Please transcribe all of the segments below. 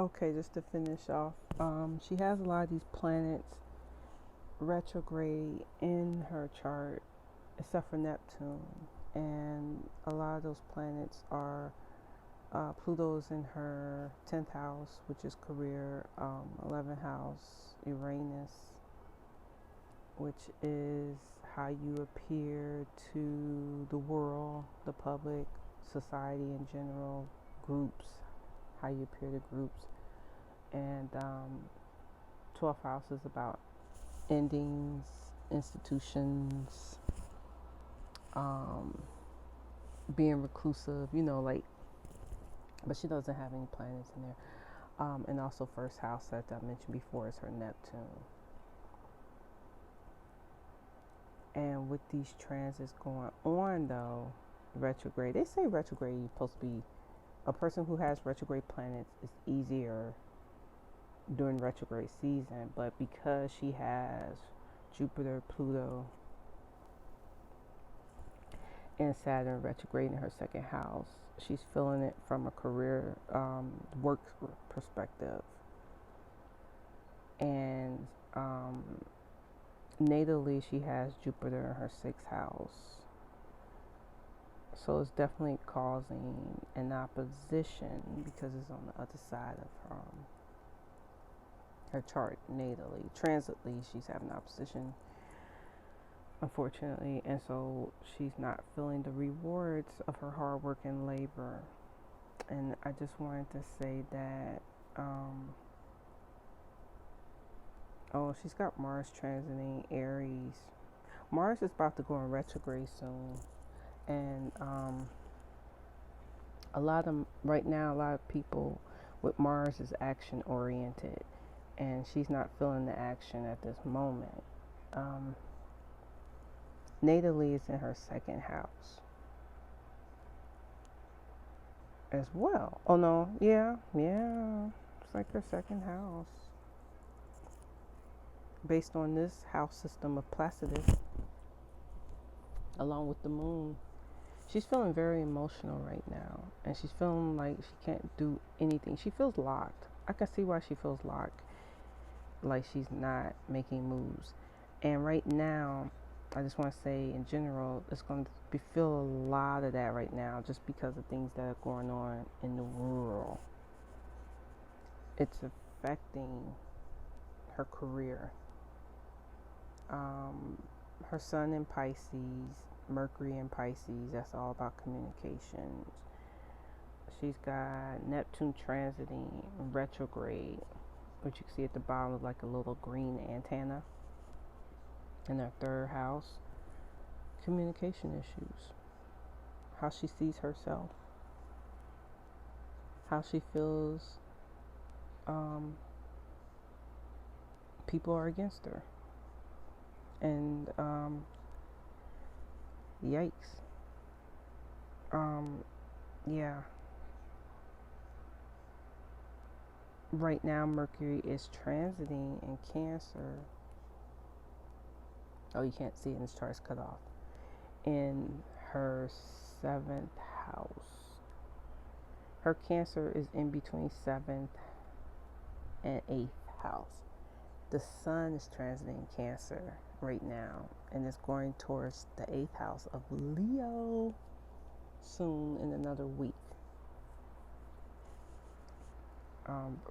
Okay, just to finish off, she has a lot of these planets retrograde in her chart, except for Neptune. And a lot of those planets are Pluto's in her 10th house, which is career, 11th house, Uranus, which is how you appear to the world, the public, society in general, groups, how you appear to groups. And 12th house is about endings, institutions, um, being reclusive, like, but she doesn't have any planets in there. And also, first house that I mentioned before is her Neptune. And with these transits going on, though, retrograde, they say retrograde is supposed to be a person who has retrograde planets is easier during retrograde season, but because she has Jupiter, Pluto, and Saturn retrograde in her second house, she's feeling it from a career, work perspective. And natally, she has Jupiter in her sixth house. So it's definitely causing an opposition because it's on the other side of her chart natally. Transitly, she's having opposition, unfortunately, and so she's not feeling the rewards of her hard work and labor. And I just wanted to say that, she's got Mars transiting Aries. Mars is about to go in retrograde soon, and right now, a lot of people with Mars is action oriented, and she's not feeling the action at this moment. Natally is in her second house as well. Oh no, yeah, it's like her second house based on this house system of Placidus, along with the moon. She's feeling very emotional right now, and she's feeling like she can't do anything. She feels locked. I can see why she feels locked, like she's not making moves. And right now, I just want to say in general, it's going to feel a lot of that right now just because of things that are going on in the world. It's affecting her career. Her sun in Pisces, Mercury in Pisces, that's all about communications. She's got Neptune transiting retrograde, which you can see at the bottom of like a little green antenna in her third house. Communication issues, how she sees herself, how she feels people are against her, and yikes. Yeah. Right now, Mercury is transiting in Cancer. Oh, you can't see it in this chart, it's cut off. In her seventh house. Her Cancer is in between seventh and eighth house. The sun is transiting Cancer right now, and it's going towards the eighth house of Leo soon in another week.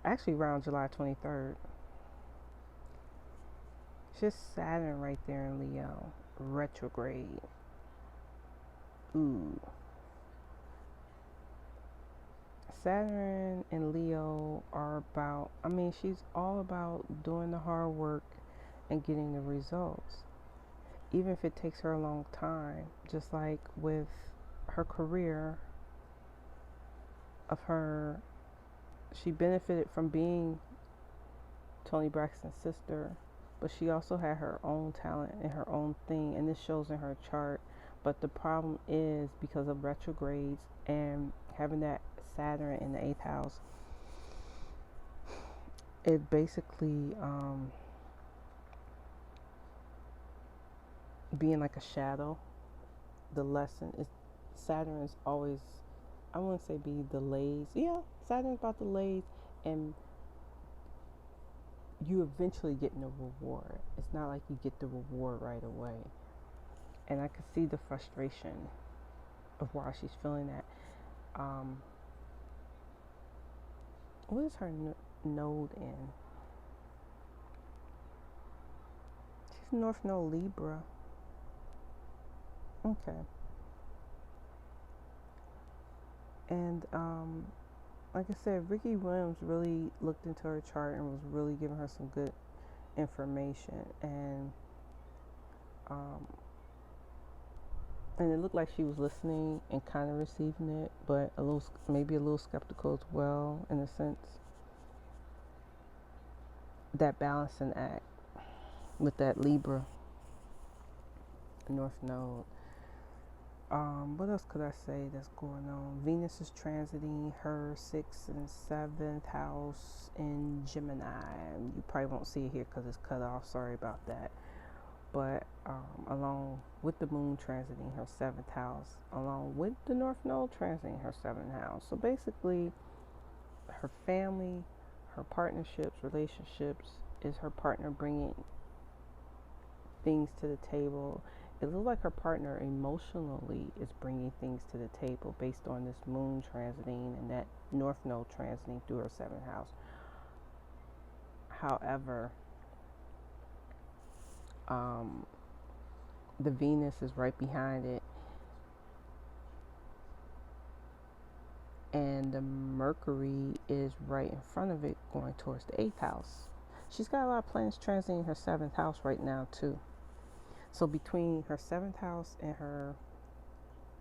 Actually, around July 23rd. It's just Saturn right there in Leo, retrograde. Ooh. Saturn and Leo are about, she's all about doing the hard work and getting the results. Even if it takes her a long time, just like with her career she benefited from being Toni Braxton's sister, but she also had her own talent and her own thing, and this shows in her chart. But the problem is because of retrogrades and having that Saturn in the eighth house, it basically being like a shadow. The lesson is Saturn is always, I wouldn't say be delays. Yeah, Saturn's about delays and you eventually getting a reward. It's not like you get the reward right away. And I could see the frustration of why she's feeling that. What is her node in? She's North Node Libra. Okay. And like I said, Ricky Williams really looked into her chart and was really giving her some good information, and it looked like she was listening and kind of receiving it, but maybe a little skeptical as well, in a sense. That balancing act with that Libra North Node. What else could I say that's going on? Venus is transiting her 6th and 7th house in Gemini. You probably won't see it here because it's cut off. Sorry about that. But along with the moon transiting her 7th house, along with the North Node transiting her 7th house. So basically, her family, her partnerships, relationships, is her partner bringing things to the table. It looks like her partner emotionally is bringing things to the table based on this moon transiting and that North Node transiting through her 7th house. However, the Venus is right behind it, and the Mercury is right in front of it, going towards the 8th house. She's got a lot of planets transiting her 7th house right now too. So between her 7th house and her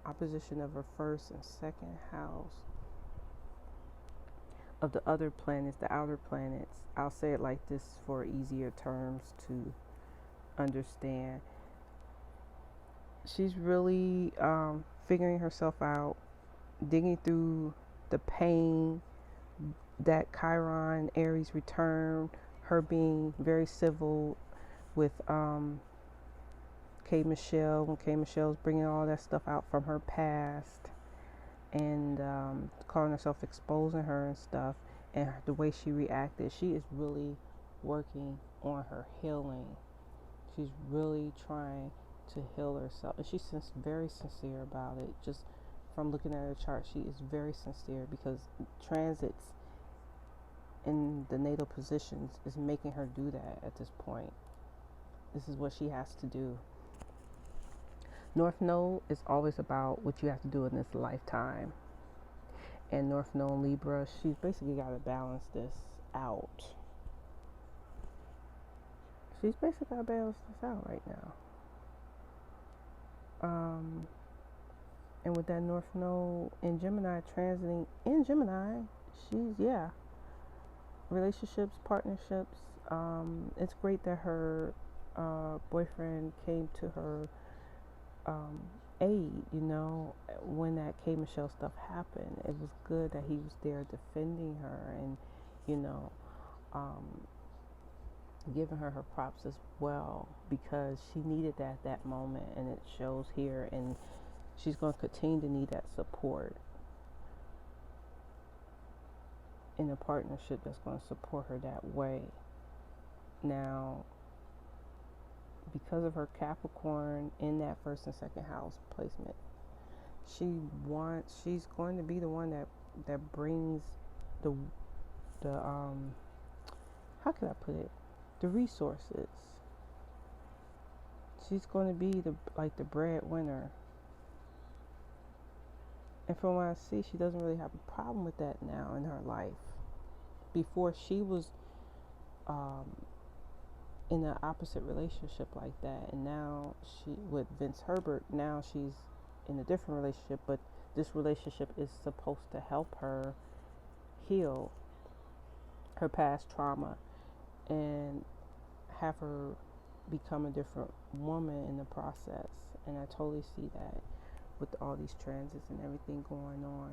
opposition of her 1st and 2nd house of the other planets, the outer planets, I'll say it like this for easier terms to understand. She's really figuring herself out, digging through the pain that Chiron Aries return, her being very civil with K. Michelle, when K. Michelle's bringing all that stuff out from her past, and calling herself, exposing her and stuff, and the way she reacted. She is really working on her healing. She's really trying to heal herself, and she's very sincere about it. Just from looking at her chart, she is very sincere, because transits in the natal positions is making her do that at this point. This is what she has to do. North Node is always about what you have to do in this lifetime. And North Node Libra, she's basically got to balance this out. She's basically got to balance this out right now. And with that North Node in Gemini transiting in Gemini, she's, relationships, partnerships. It's great that her boyfriend came to her aid, when that K. Michelle stuff happened. It was good that he was there defending her and, giving her props as well, because she needed that at that moment, and it shows here, and she's going to continue to need that support in a partnership that's going to support her that way. Now, because of her Capricorn in that 1st and 2nd house placement, she's going to be the one that brings the how can I put it, the resources. She's going to be the breadwinner, and from what I see, she doesn't really have a problem with that now in her life. Before, she was in an opposite relationship like that, and now with Vince Herbert, now she's in a different relationship, but this relationship is supposed to help her heal her past trauma and have her become a different woman in the process. And I totally see that with all these transits and everything going on.